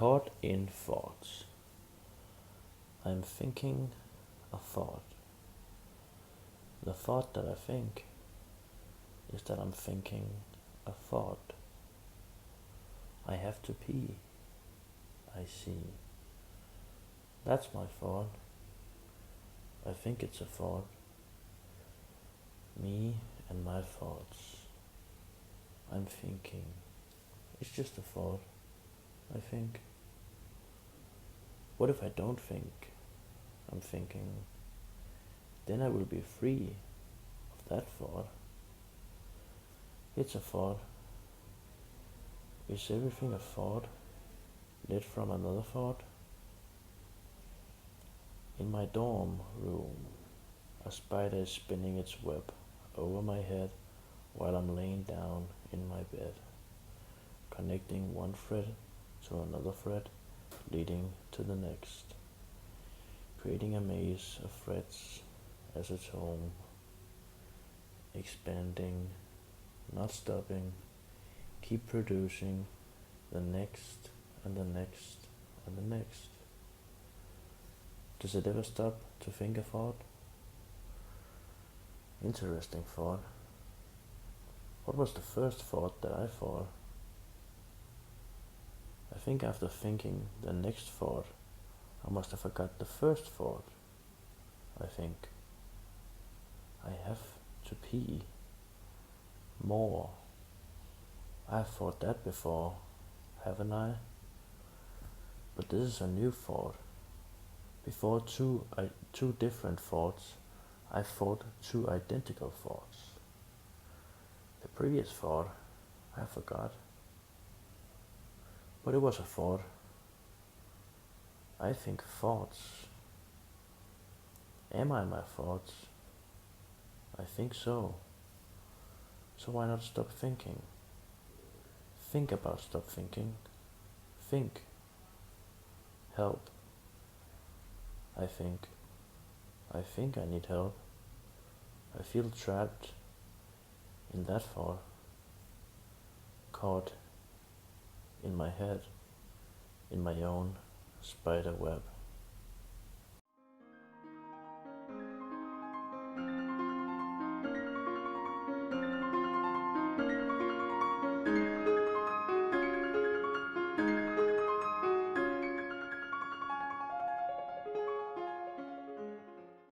Caught in thoughts. I'm thinking a thought. The thought that I think is that I'm thinking a thought. I have to pee. I see. That's my thought. I think it's a thought. Me and my thoughts. I'm thinking. It's just a thought, I think. What if I don't think I'm thinking? Then I will be free of that thought. It's a thought. Is everything a thought lit from another thought? In my dorm room, a spider is spinning its web over my head while I'm laying down in my bed, connecting one thread to another thread, leading to the next, creating a maze of threads as its home, expanding, not stopping, keep producing the next and the next and the next. Does it ever stop to think a thought? Interesting thought. What was the first thought that I thought? I think after thinking the next thought, I must have forgot the first thought. I think I have to pee more. I've thought that before, haven't I? But this is a new thought. Before two different thoughts, I thought two identical thoughts. The previous thought, I forgot. But it was a thought. I think thoughts. Am I my thoughts? I think so. So why not stop thinking? Think about stop thinking. Think. Help. I think I need help. I feel trapped in that thought, caught in my head, in my own spider web.